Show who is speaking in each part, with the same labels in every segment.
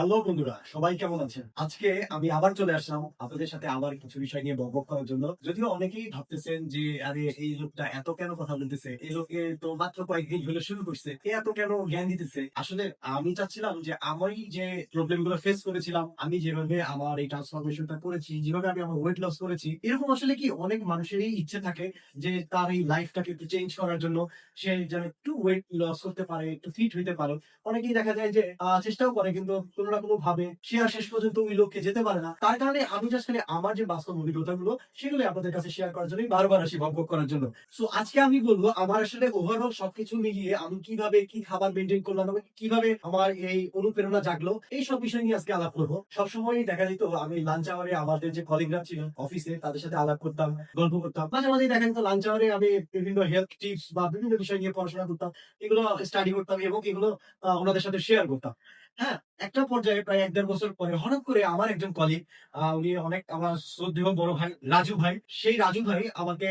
Speaker 1: Hello বন্ধুরা, সবাই কেমন আছেন? আজকে আমি আবার চলে আসলাম আপনাদের সাথে আবার কিছু বিষয় নিয়ে বকবক করার জন্য। যদিও অনেকেই ভাবতেছেন যে আরে এই লোকটা এত কেন কথা বলতেছে, এই লোকে তো মাত্র কয়েকদিন হলো শুরু করছে, এ এত কেন জ্ঞান দিতেছে। আসলে আমি চাচ্ছিলাম যে আমি যে প্রবলেম গুলো ফেস করেছিলাম, আমি যেভাবে আমার এই ট্রান্সফরমেশনটা করেছি, যেভাবে আমি আমার ওয়েট লস করেছি, এরকম আসলে কি অনেক মানুষেরই ইচ্ছে থাকে যে তার এই লাইফটাকে একটু চেঞ্জ করার জন্য সে যেন একটু ওয়েট লস করতে পারে, একটু ফিট হইতে পারে। অনেকেই দেখা যায় যে চেষ্টাও করে কিন্তু কোনো না কোনো ভাবে সে আর শেষ পর্যন্ত ওই লক্ষ্যে যেতে পারে না। তার কারণে আমি জাস্ট খালি আমার যে বাস্তব অভিজ্ঞতাগুলো সেগুলো আপনাদের কাছে শেয়ার করার জন্যই বারবার আসি বকবক করার জন্য। সো আজকে আমি বলবো আমার আসলে ওভারঅল সবকিছু মিলিয়ে আমি কিভাবে কি খাবার মেনটেন করলাম এবং কিভাবে আমার এই অনুপ্রেরণা জাগলো এই সব বিষয় নিয়ে আজকে আলাপ করবো। সবসময় দেখা যেত আমি লাঞ্চ আওয়ারে আমাদের যে কলিগরা ছিল অফিসে তাদের সাথে আলাপ করতাম, গল্প করতাম। মাঝে মাঝে দেখা যেত লাঞ্চ আওয়ারে আমি বিভিন্ন হেলথ টিপস বা বিভিন্ন বিষয় নিয়ে পড়াশোনা করতাম, এগুলো স্টাডি করতাম এবং এগুলো ওনাদের সাথে শেয়ার করতাম। হ্যাঁ, একটা পর্যায়ে প্রায় ১-১.৫ বছর পরে হঠাৎ করে আমার একজন কলিগ, উনি অনেক আমার শ্রদ্ধেয় বড় ভাই রাজু ভাই। সেই রাজু ভাই আমাকে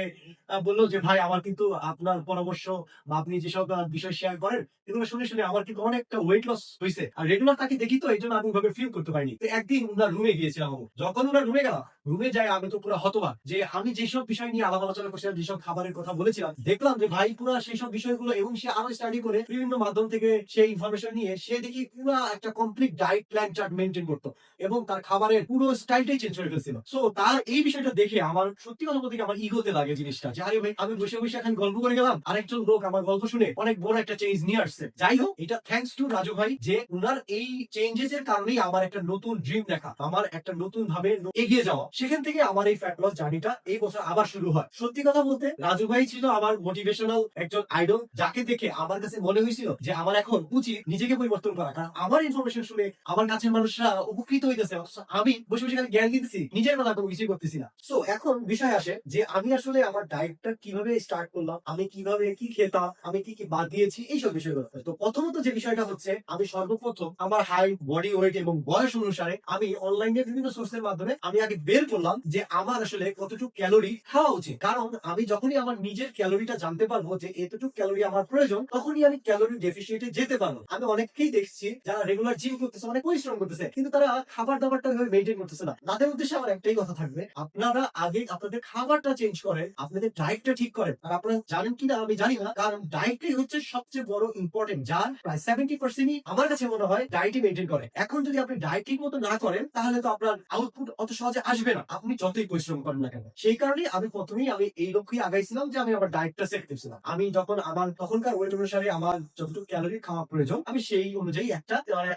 Speaker 1: বলল যে, "ভাই আমার কিন্তু আপনার পরামর্শ বা আপনি যেসব বিষয় শেয়ার করেন, এগুলো শুনে আমার কিন্তু অনেকটা ওয়েট লস হইছে। আর রেগুলার তাকে দেখি তো এইজন্য আমি ওভাবে ফিল করতে পারিনি।" তো একদিন উনার রুমে গিয়েছিলাম আমি। যখন উনার রুমে গেলাম, রুমে যাই আমি তো পুরা হতবাক যে আমি যেসব বিষয় নিয়ে আলাপ আলোচনা করছিলাম, যেসব খাবারের কথা বলেছিলাম, দেখলাম যে ভাই পুরা সেসব বিষয়গুলো এবং সে আরো স্টাডি করে বিভিন্ন মাধ্যম থেকে সেই ইনফরমেশন নিয়ে সে দেখি পুরা একটা complete diet plan chart maintain করতো এবং তার খাবারের পুরো স্টাইলটাই চেঞ্জ করে ফেলছিল। সো তার এই বিষয়টা দেখে আমার সত্যি কথা বলতে কি আমার ইগোতে লাগে জিনিসটা যে আরে ভাই আমি বসে বসে এখন গল্প করে গেলাম, আরেকজন লোক আমার গল্প শুনে অনেক বড় একটা চেঞ্জ নিয়ে আসছে। যাই হোক, এটা থ্যাঙ্কস টু রাজু ভাই যে উনার এই চেঞ্জেস এর কারণেই আমার একটা নতুন ড্রিম দেখা, আমার একটা নতুন ভাবে এগিয়ে যাওয়া, সেখান থেকে আমার এই ফ্যাট লস জার্নিটা এই বছর আবার শুরু হয়। সত্যি কথা বলতে রাজু ভাই ছিল আমার মোটিভেশনাল একজন আইডল, যাকে দেখে আমার কাছে মনে হয়েছিল যে আমার এখন উচিত নিজেকে পরিবর্তন করা। কারণ আমার ইনফরমেশন শুনে আমার কাছের মানুষরা উপকৃত হইতেছে, অথচ আমি বসে বসে খালি জ্ঞান দিতেছি, নিজের বেলা কোনো কিছুই করতেছি না। সো এখন বিষয় আসে যে আমি আসলে আমার ডায়েটটা কিভাবে স্টার্ট করলাম, আমি কিভাবে কি খেতাম, আমি কি কি বাদ দিয়েছি, এইসব বিষয়গুলো। তো প্রথমত যে বিষয়টা হচ্ছে আমি সর্বপ্রথম আমার হাইট, বডি ওয়েট এবং বয়স অনুসারে আমি অনলাইনে বিভিন্ন সোর্সের মাধ্যমে আমি আগে বের করলাম যে আমার আসলে কতটুকু ক্যালোরি খাওয়া উচিত। কারণ আমি যখনই আমার নিজের ক্যালোরিটা জানতে পারবো যে এতটুকু ক্যালোরি আমার প্রয়োজন, তখনই আমি ক্যালোরি ডেফিসিয়েটে যেতে পারবো। আমি অনেককেই দেখছি যারা রেগুলার জিম করতেছে, অনেক পরিশ্রম করতেছে, কিন্তু তারা খাবার দাবারটা ওইভাবে মেনটেন করতেছে না। তাদের উদ্দেশ্যে আমার একটাই কথা থাকবে, আপনারা আগে আপনাদের খাবারটা চেঞ্জ করেন, আপনাদের ডায়েটটা ঠিক করেন। আর আপনারা জানেন কিনা আমি জানি না, কারণ ডায়েটটাই হচ্ছে সবচেয়ে বড় ইম্পর্টেন্ট, যার প্রায় 70%ই আমার কাছে মনে হয় ডায়েটই মেনটেন করে। এখন যদি আপনি ডায়েট ঠিক মতো না করেন, তাহলে তো আপনার আউটপুট অত সহজে আসবে না, আপনি যতই পরিশ্রম করেন না কেন। সেই কারণেই আমি প্রথমেই আমি এই লক্ষ্যেই আগাইছিলাম যে আমি আমার ডায়েটটা সেট করছিলাম। আমি যখন আমার তখনকার ওয়েট অনুসারে আমার যতটুকু ক্যালোরি খাওয়া প্রয়োজন, আমি সেই অনুযায়ী একটা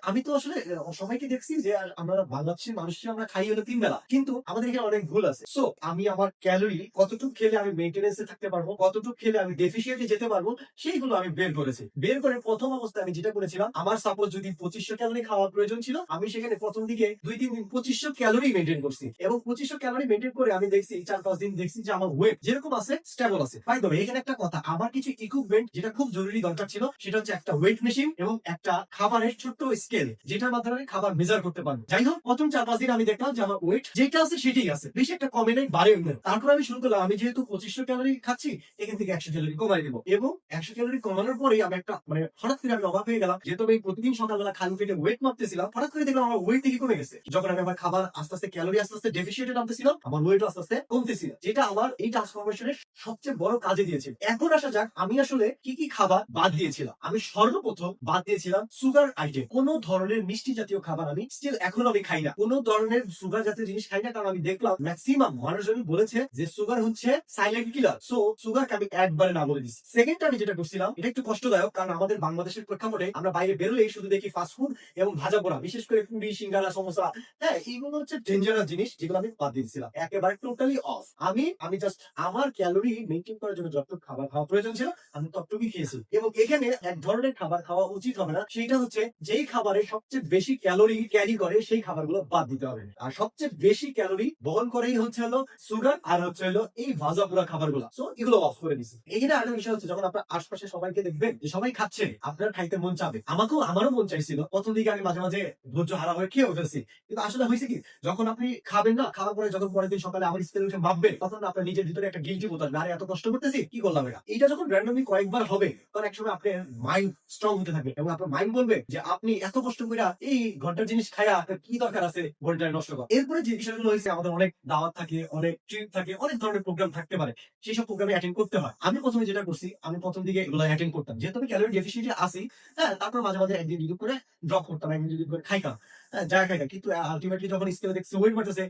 Speaker 1: আমি তো আসলে সবাইকে দেখছি যে আমরা বাংলাদেশের মানুষ আমরা খাই হলো ৩ বেলা, কিন্তু আমাদের এখানে অনেক ভুল আছে। সো আমি আমার ক্যালোরি কতটুকু খেলে আমি মেইনটেনেন্সে থাকতে পারবো, কতটুকু খেলে আমি ডেফিসিয়েন্টে যেতে পারবো, সেইগুলো আমি বের করেছি। বের করে প্রথম অবস্থায় আমি যেটা করেছিলাম, আমার সাপোজ যদি ২৫০০ ক্যালোরি খাওয়ার প্রয়োজন ছিল, আমি সেখানে প্রথম দিকে ২-৩ দিন ২৫০০ ক্যালোরি মেইনটেইন করছি এবং ২৫০০ ক্যালোরি মেইনটেইন করে আমি দেখছি ৪-৫ দিন দেখছি যে আমার ওয়েট যেরকম আছে স্টেবল আছে। বাই দ্য ওয়ে, এখানে একটা কথা, আমার কিছু ইকুইপমেন্ট যেটা খুব জরুরি দরকার ছিল, সেটা হচ্ছে একটা ওয়েট মেশিন এবং একটা খাবারের ছোট্ট স্কেল, যেটার মাধ্যমে আমি খাবার মেজার করতে পারবো। যাই হোক, প্রথম ৪-৫ দিন আমি দেখলাম যে আমার ওয়েট যেটা আছে সেটাই আছে, বেশি একটা কমে নাই, বাড়েও না। তারপর আমি শুরু করলাম, আমি যেহেতু ২৫০০ ক্যালোরি খাচ্ছি, এখান থেকে ১০০ ক্যালোরি কমাই দিব এবং ১০০ ক্যালোরি কমানোর পরেই আমি একটা হঠাৎ করে আমি অবাক হয়ে গেলাম, যেহেতু আমি প্রতিদিন সকালবেলা খালি পেটে ওয়েট মাপতেছিলাম, হঠাৎ করে দেখলাম আমার ওয়েট থেকে কমে গেছে। যখন আমি আমার খাবার আস্তে আস্তে ক্যালোরি আস্তে আস্তে ডেফিসিয়েটে নামতেছিলাম, আমার ওয়েট আস্তে আস্তে কমতেছিল, যেটা আমার এই ট্রান্সফরমেশনের সবচেয়ে বড় কাজে দিয়েছে। এখন আসা যাক আমি আসলে কি কি খাবার বাদ দিয়েছিলাম। আমি সর্বপ্রথম বাদ দিয়েছিলাম সুগার আইটেম। কোন ধরনের মিষ্টি জাতীয় খাবার আমি স্টিল এখন আমি খাই না, কোন ধরনের সুগার জাতীয় জিনিস খাই না, কারণ আমি দেখলাম ম্যাক্সিমাম মানুষজন বলেছে যে সুগার হচ্ছে সাইলেন্ট কিলার। সো সুগারকে আমি একবারে না বলে দিচ্ছি। সেকেন্ড আমি যেটা করছিলাম, এটা একটু কষ্টদায়ক, কারণ আমাদের বাংলাদেশের প্রেক্ষাপটে আমরা বাইরে বেরোলেই শুধু দেখি ফাস্টফুড এবং ভাজা পোড়া, বিশেষ করে পুরি, সিঙ্গারা, সমোসা। হ্যাঁ, এইগুলো হচ্ছে ডেঞ্জারাস জিনিস, যেগুলো আমি বাদ দিয়েছিলাম, একেবারে টোটালি অফ। আমি জাস্ট আমার ক্যালোরি মেইনটেইন করার জন্য যতটুকু খাবার খাওয়া প্রয়োজন ছিল আমি ততটুকুই খেয়েছি। এবং এখানে এক ধরনের খাবার খাওয়া উচিত হবে না, সেটা হচ্ছে যেই খাবারে সবচেয়ে বেশি ক্যালোরি ক্যারি করে সেই খাবারগুলো বাদ দিতে হবে। আর সবচেয়ে বেশি ক্যালোরি বহন করেই হচ্ছে হলো সুগার, আর হচ্ছে হলো এই ভাজা পোড়া খাবারগুলো। সো এগুলো অফ করে দিছি। এখানে আরেকটা বিষয় হচ্ছে, যখন আপনার আশপাশে সবাইকে দেখবেন যে সবাই খাচ্ছে, আপনার খাইতে মন চাবে। আমারও মন চাইছিল, প্রথম দিকে আমি মাঝে মাঝে ধৈর্য হারা হয়ে খেয়েও ফেলছি, কিন্তু আসলে হয়েছে কি, যখন আপনি খাবেন না, খাওয়ার পরে যখন পরের দিন সকালে আমার স্কেলে উঠে মাপবেন, তখন আপনার নিজের ভিতরে একটা গিল্টি বোধ আসবে, আরে এত কষ্ট করতেছি কি করলাম এটা। এটা যখন র্যান্ডমলি কয়েকবার হবে, তখন একসময় আপনার মাইন্ড স্ট্রং হতে থাকবে এবং আপনার মাইন্ড বলবে যে আপনি এত কষ্ট করে এই ঘন্টার জিনিস খায়া আপনার কি দরকার আছে ঘন্টা নষ্ট করা। এরপরে যে বিষয়গুলো হয়েছে, আমাদের অনেক দাওয়াত থাকে, অনেক ট্রিপ থাকে, অনেক ধরনের প্রোগ্রাম থাকতে পারে, সেই সব প্রোগ্রামে অ্যাটেন্ড করতে হয়। আমি প্রথমে যেটা করছি, আমি প্রথম দিকে এগুলো অ্যাটেন্ড করতাম, যেহেতু আমি ক্যালোরি ডেফিসিয়েন্টে আসি। হ্যাঁ, তারপর মাঝে মাঝে একদিন দুদিন করে ড্রপ করতাম, একদিন দুদিন করে খাইতাম। হ্যাঁ, যা খাইতাম, কিন্তু আলটিমেটলি যখন স্কেলে দেখছি ওয়েট বাড়তেছে,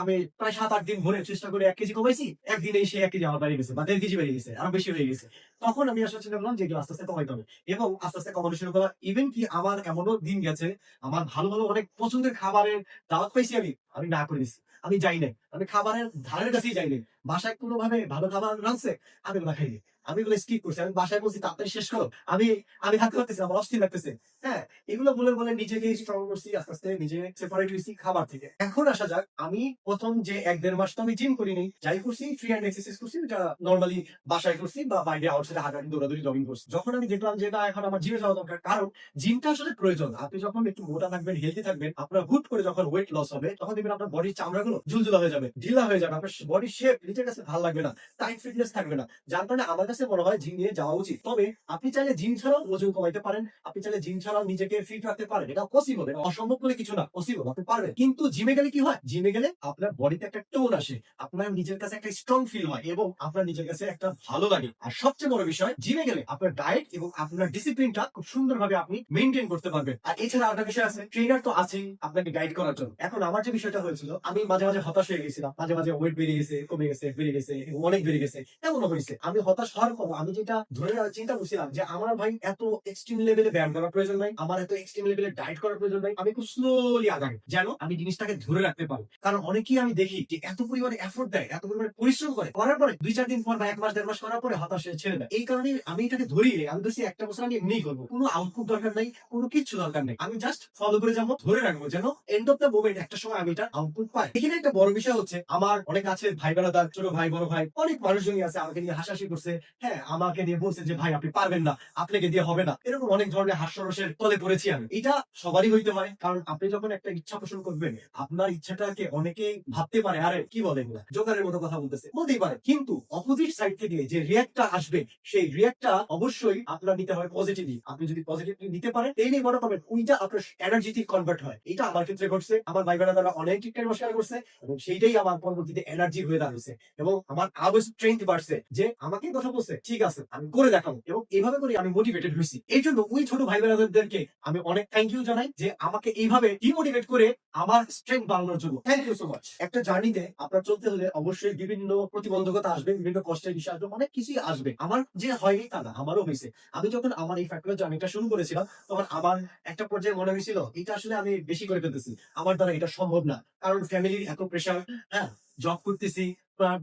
Speaker 1: আমি প্রায় 7-8 দিন ধরে চেষ্টা করে 1 কেজি কমাইছি, একদিনে সেই 1 কেজি আমার বেড়ে গেছে বা 1.5 কেজি বেড়ে গেছে, আরো বেশি হয়ে গেছে। তখন আমি আসলে চিন্তা করলাম যে এগুলো আস্তে আস্তে কমাইতে হবে এবং আস্তে আস্তে কমানো শুরু করা। ইভেন কি আমার এমনও দিন গেছে, আমার ভালো ভালো অনেক পছন্দের খাবারের দাওয়াত পাইছি, আমি না করে দিচ্ছি, আমি যাই নাই, আমি খাবারের ধারের কাছেই যাই নাই। বাসায় কোনোভাবে ভালো খাবার রাঁধছে, আমি ওগুলো খাইনি, আমি ওগুলো স্কিপ করছি। আমি বাসায় বলছি তাড়াতাড়ি শেষ করো, আমি আমি থাকতে পারতেছি না, আমার অস্থির লাগতেছে। হ্যাঁ, এগুলো বলে বলে নিজেকে স্ট্রং করছি, আস্তে আস্তে নিজে সেপারেট হয়েছি খাবার থেকে। এখন আসা যাক, আমি প্রথম যে 1-1.5 মাস তো আমি জিম করিনি, যাই করছি ফ্রি হ্যান্ড এক্সারসাইজ করছি, যেটা নর্মালি বাসায় করছি বা বাইরে আউটসাইডে হাঁটাহাঁটি, দৌড়াদৌড়ি, জগিং করছি। যখন আমি দেখলাম যে না, এখন আমার জিমে যাওয়া দরকার, কারণ জিমটা আসলে প্রয়োজন। আপনি যখন একটু মোটা থাকবেন, হেলদি থাকবেন, আপনার হুট করে যখন ওয়েট লস হবে, তখন দেখবেন আপনার বডির চামড়াগুলো ঝুলঝুলা হয়ে যাবে, ঢিলা হয়ে যাবে, আপনার বডির শেপ নিজের কাছে ভালো লাগবে না, টাইট ফিটনেস থাকবে না। যার কারণে আমার কাছে মনে হয় জিম নিয়ে যাওয়া উচিত। তবে আপনি চাইলে জিম ছাড়াও ওজন কমাইতে পারেন, আপনি চাইলে জিম ছাড়াও নিজেকে ফিট রাখতে পারেন, এটা পসিবল, এটা অসম্ভব বলে কিছু না, পসিবল, আপনি পারবেন। কিন্তু জিমে গেলে কি হয়, জিমে গেলে আপনার বডিতে একটা টোন আসে, আপনার নিজের কাছে একটা স্ট্রং ফিল হয় এবং আপনার নিজের কাছে একটা ভালো লাগে। আর সবচেয়ে বড় বিষয়, জিমে গেলে আপনার ডায়েট এবং আপনার ডিসিপ্লিনটা খুব সুন্দরভাবে আপনি মেনটেন করতে পারবেন। আর এছাড়া আরেকটা বিষয় আছে, ট্রেনার তো আছেই আপনাকে গাইড করার জন্য। এখন আমার যে বিষয়টা হয়েছিল, আমি মাঝে মাঝে হতাশ হয়ে গেছিলাম, মাঝে মাঝে ওয়েট বেড়ে গেছে, কমে গেছে, বেড়ে গেছে এবং অনেক বেড়ে গেছে, এমনও হয়েছে। আমি হতাশ হওয়ার পর আমি যেটা ধরে চিন্তা করছিলাম যে আমার ভাই এত এক্সট্রিম লেভেলে ব্যায়াম করার প্রয়োজন নাই, আমার এত এক্সট্রিম লেভেলে ডায়েট করার প্রয়োজন নাই, আমি খুব স্লোলি আগাই যেন আমি জিনিসটাকে ধরে রাখতে পারি। কারণ অনেকেই আমি দেখি যে এত পরিমাণে এফোর্ট দেয়, এত পরিমাণে পরিশ্রম করে, করার পরে 2-4 দিন পর বা 1 মাস 1.5 মাস করার পরে হতাশ হয়ে ছেড়ে দেয়। এই কারণে আমি এটাকে ধরি নেই, আমি বলছি 1টা বছর আমি এমনিই করবো, কোনো আউটপুট দরকার নাই, কোনো কিচ্ছু দরকার নেই, আমি জাস্ট ফলো করে যাবো, ধরে রাখবো, যেন এন্ড অফ দ্য মোমেন্ট একটা সময় আমি এটা আউটপুট পাই। এখানে একটা বড় বিষয় হচ্ছে, আমার অনেক আছে ভাই বেড়াদার, ছোট ভাই, বড় ভাই, অনেক মানুষজনই আছে আমাকে নিয়ে হাসাহাসি করছে। হ্যাঁ, আমাকে নিয়ে বলছে যে ভাই আপনি পারবেন না, আপনাকে দিয়ে হবে না, এরকম অনেক ধরনের হাস্যরসের তলে পড়েছি আমি। এটা সবারই হইতে হয়, কারণ আপনি যখন একটা ইচ্ছা পোষণ করবেন, আপনার ইচ্ছাটাকে অনেকেই ভাবতে পারে আরে কি বলে এগুলা, জোকারের মতো কথা বলতেছে, বলতেই পারে, কিন্তু অপোজিট সাইড থেকে যে রিয়াক্টটা আসবে, সেই রিয়াক্টটা অবশ্যই আপনার নিতে হবে পজিটিভলি। আপনি যদি পজিটিভলি নিতে পারেন, তাহলেই মনে করবেন ওইটা আপনার এনার্জিতে কনভার্ট হয়। এটা আমার ক্ষেত্রে ঘটছে, আমার ভাই বোনেরা দ্বারা অনেক টিকেট বসার করছে এবং সেইটাই আমার পরবর্তীতে এনার্জি হয়ে দাঁড়িয়েছে এবং আমার আরো স্ট্রেংথ বাড়ছে যে আমাকে কথা বলছে, ঠিক আছে আমি করে দেখাবো, এবং এইভাবে করে আমি মোটিভেটেড হয়েছি। এই জন্য ওই ছোট ভাই বোনেদেরকে আমি অনেক থ্যাংক ইউ জানাই যে আমাকে এইভাবে ডিমোটিভেট করে আমার স্ট্রেংথ বাড়ানোর জন্য। Thank you so much. একটা জার্নিতে আপনার চলতে হলে অবশ্যই বিভিন্ন প্রতিবন্ধকতা আসবে, বিভিন্ন কষ্টের বিষয় আসবে, অনেক কিছুই আসবে। আমার যে হয়নি তা না, আমারও হয়েছে। আমি যখন আমার এই ফ্যাক্টর জার্নিটা শুরু করেছিলাম, তখন আমার একটা পর্যায়ে মনে হয়েছিল এটা আসলে আমি বেশি করে ফেলতেছি, আমার দ্বারা এটা সম্ভব না, কারণ ফ্যামিলির এত প্রেশার, হ্যাঁ, জব করতেছি,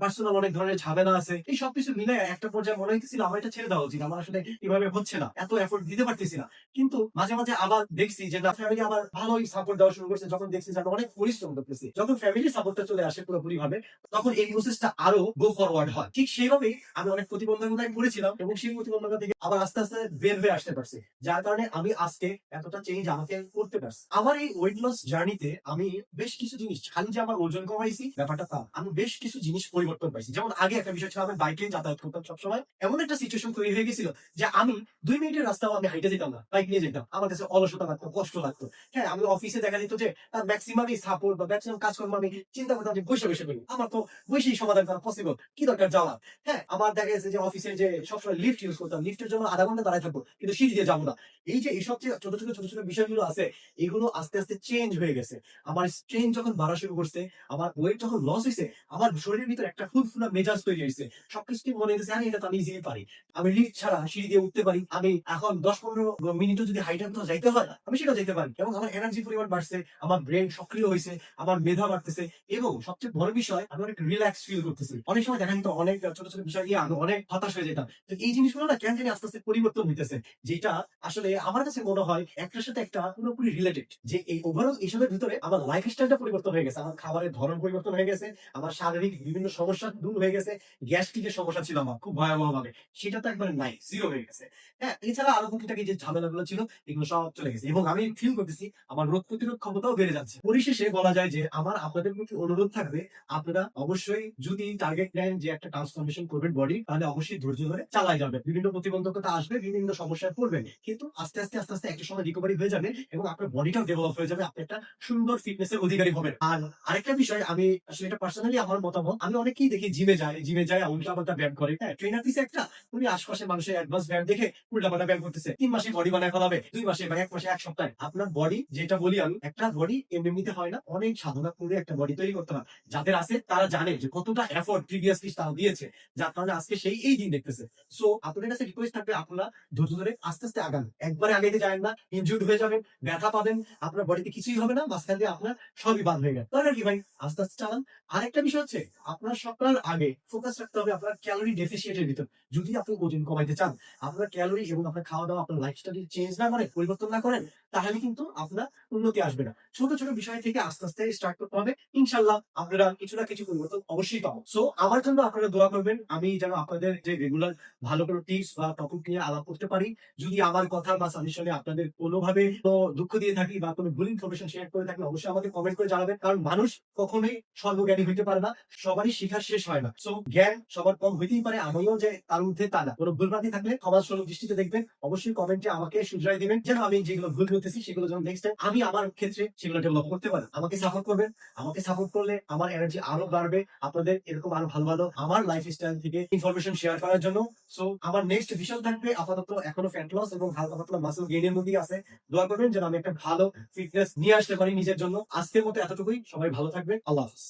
Speaker 1: পার্সোনাল অনেক ধরনের ঝামেলা আছে, এই সবকিছু মিলে একটা পর্যায়ে মনে হইতেছিল আমার এটা ছেড়ে দেওয়া উচিত, আমার আসলে এভাবে হচ্ছে না, এত এফোর্ট দিতে পারতেছি না। কিন্তু মাঝে মাঝে আবার দেখছি যে না, ফ্যামিলি আবার ভালোই সাপোর্ট দেওয়া শুরু করছে, যখন দেখছি যে আমি অনেক পরিশ্রম করতেছি, যখন ফ্যামিলির সাপোর্টটা চলে আসে পুরোপুরি ভাবে, তখন এই প্রসেসটা আরো গো ফরওয়ার্ড হয়। ঠিক সেইভাবেই আমি অনেক প্রতিবন্ধকতায় পড়েছিলাম এবং সেই প্রতিবন্ধকতা থেকে আবার আস্তে আস্তে বের হয়ে আসতে পারছি, যার কারণে আমি আজকে এতটা চেঞ্জ আমাকে করতে পারছি। আমার এই ওয়েট লস জার্নিতে আমি বেশ কিছু জিনিস, খালি যে আমার ওজন কমাইছি ব্যাপারটা তা, আমি বেশ কিছু জিনিস পরিবর্তন পাইছি। যেমন আগে একটা বিষয় ছিল, আমি বাইকে যাতায়াত করতাম সবসময়, এমন একটা সিচুয়েশন তৈরি হয়ে গেছিল যে আমি 2 মিনিটের রাস্তাও আমি হাইটে যেতাম না, বাইক নিয়ে যেতাম, আমার কাছে অলসতা লাগতো, কষ্ট লাগতো। হ্যাঁ, আমি অফিসে দেখা যেত যে ম্যাক্সিমামই সাপোর্ট বা ম্যাক্সিমাম কাজকর্ম আমি চিন্তা করতাম যে বসে বসে করি, আমার তো বসেই সমাধান করা পসিবল, কি দরকার যাওয়া। হ্যাঁ, আমার দেখা গেছে যে অফিসে যে সবসময় লিফট ইউজ করতাম, লিফটের জন্য আধা ঘন্টা দাঁড়ায় থাকবো, কিন্তু সিঁড়ি দিয়ে যাবো না। এই যে এইসব যে ছোট ছোট ছোট ছোট বিষয়গুলো আছে, এগুলো আস্তে আস্তে চেঞ্জ হয়ে গেছে। আমার স্ট্রেন যখন বাড়া শুরু করছে, আমার ওয়েট যখন লস হয়েছে, আমার শরীরের ভিতরে একটা ফুলফুলা মেজাজ তৈরি হয়েছে, সবকিছু মনে হয়েছে আরে এটা তো আমি ইজিলি পারি, আমি লিফট ছাড়া সিঁড়ি দিয়ে উঠতে পারি, আমি এখন 10-15 মিনিটও যদি হাইটে কোথাও যাইতে হয় আমি সেটাও যাইতে পারি, এবং আমার এনার্জি পরিমাণ বাড়ছে, আমার ব্রেন সক্রিয় হয়েছে, আমার মেধা বাড়তেছে, এবং সবচেয়ে বড় বিষয় আমি অনেক রিল্যাক্স ফিল করতেছি। অনেক সময় দেখা যেত অনেক ছোট ছোট বিষয় নিয়ে আমি অনেক হতাশ হয়ে যেতাম, তো এই জিনিসগুলো না কেন জানি আস্তে আস্তে পরিবর্তন হইতেছে, যেটা আসলে আমার কাছে মনে হয় একটার সাথে একটা পুরোপুরি রিলেটেড। যে এই ওভারঅল এইসবের ভিতরে আমার লাইফ স্টাইলটা পরিবর্তন হয়ে গেছে, আমার খাবারের ধরন পরিবর্তন হয়ে গেছে, আমার শারীরিক বিভিন্ন বিভিন্ন সমস্যা দূর হয়ে গেছে। গ্যাস্ট্রিকের সমস্যা ছিল আমার খুব ভয়াবহ ভাবে, সেটা তো একবারে নাই, জিরো হয়ে গেছে। হ্যাঁ, এছাড়া আরো টুকিটাকি যে ঝামেলাগুলো ছিল এগুলো সব চলে গেছে এবং আমি ফিল করতেছি আমার রোগ প্রতিরোধ ক্ষমতাও বেড়ে যাচ্ছে। পরিশেষে বলা যায় যে আমার আপনাদের প্রতি অনুরোধ থাকবে, আপনারা অবশ্যই যদি টার্গেট নেন যে একটা ট্রান্সফরমেশন করবেন বডি, তাহলে অবশ্যই ধৈর্য ধরে চালায় যাবেন। বিভিন্ন প্রতিবন্ধকতা আসবে, বিভিন্ন সমস্যায় পড়বেন, কিন্তু আস্তে আস্তে একটা সময় রিকভারি হয়ে যাবে এবং আপনার বডিটাও ডেভেলপ হয়ে যাবে, আপনি একটা সুন্দর ফিটনেসের অধিকারী হবেন। আর আরেকটা বিষয়, আমি আসলে এটা পার্সোনালি আমার মতামত, আমি অনেকেই দেখি জিমে যায় উল্টাপাল্টা ব্যায়াম করে। হ্যাঁ, ট্রেনার দিছে একটা, উনি আশপাশের মানুষের অ্যাডভান্স ব্যায়াম দেখে উল্টাপাল্টা ব্যায়াম করতেছে, 3 মাসে বডি বানায় ফেলাবে, 2 মাসে বা 1 মাসে, 1 সপ্তাহে। আপনার বডি, যেটা বলি আমি, একটা বডি এমনিতে হয় না, অনেক সাধনা করে একটা বডি তৈরি করতে হয়। যাদের আছে তারা জানে যে কতটা এফোর্ট প্রিভিয়াসলি তারা দিয়েছে, যার কারণে আজকে সেই এই দিন দেখতেছে। সো আপনাদের কাছে রিকোয়েস্ট থাকবে, আপনারা ধৈর্য ধরে আস্তে আগান, একবারে আগাইতে যাবেন না, ইনজুর্ড হয়ে যাবেন, ব্যথা পাবেন, আপনার বডিতে কিছুই হবে না, মাঝখান দিয়ে আপনার সবই বাদ হয়ে গেল। তাহলে কি ভাই, আস্তে চালান। আরেকটা বিষয় হচ্ছে, আপনার সকাল আগে ফোকাস রাখতে হবে আপনার ক্যালোরি ডেফিসিয়েন্টের ভিতর। যদি আপনি ওজন কমাইতে চান, আপনার ক্যালোরি এবং আপনার খাওয়া দাওয়া, আপনার লাইফস্টাইল চেঞ্জ না করেন, পরিবর্তন না করেন, তাহলে কিন্তু আপনার উন্নতি আসবে না। ছোট ছোট বিষয় থেকে আস্তে স্টার্ট করতে হবে, ইনশাল্লাহ আপনারা কিছু না কিছু পরিবর্তন অবশ্যই পাবো। সো আমার জন্য আপনারা দোয়া করবেন, আমি যেন আপনাদের যে রেগুলার ভালো কোনো টিপস বা টপিক নিয়ে আলাপ করতে পারি। যদি আমার কথা বা সাজেশনে আপনাদের কোনোভাবে দুঃখ দিয়ে থাকি বা কোনো ভুল ইনফরমেশন শেয়ার করে থাকি, অবশ্যই আমাকে কমেন্ট করে জানাবেন, কারণ মানুষ কখনোই সর্বজ্ঞানী হইতে পারে না, সবারই শিখার শেষ হয় না। সো জ্ঞান সবার কম হইতেই পারে, আমিও যে তার মধ্যে তা না। কোনো ভুলভ্রান্তি থাকলে ক্ষমা সুলভ দৃষ্টিতে দেখবেন, অবশ্যই কমেন্টে আমাকে শুধরাই দিবেন, যেন আমি যেগুলো ভুল করতেছি সেগুলো যেন নেক্সট টাইম আমি আমার ক্ষেত্রে সেগুলো ডেভেলপ করতে পারি। আমাকে সাপোর্ট করবেন, আমাকে সাপোর্ট করলে আমার এনার্জি আরো বাড়বে আপনাদের এরকম আরো ভালো আমার লাইফস্টাইল থেকে ইনফরমেশন শেয়ার করার জন্য। সো আমার নেক্সট ভিশন থাকবে, আপাতত এখনো ফ্যাট লস এবং হালকা পাতলা মাসল গেইনের মধ্যেই আছে। দোয়া করবেন যেন আমি একটা ভালো ফিটনেস নিয়ে আসতে পারি নিজের জন্য। আজকের মতো এতটুকুই, সবাই ভালো থাকবেন, আল্লাহ হাফেজ।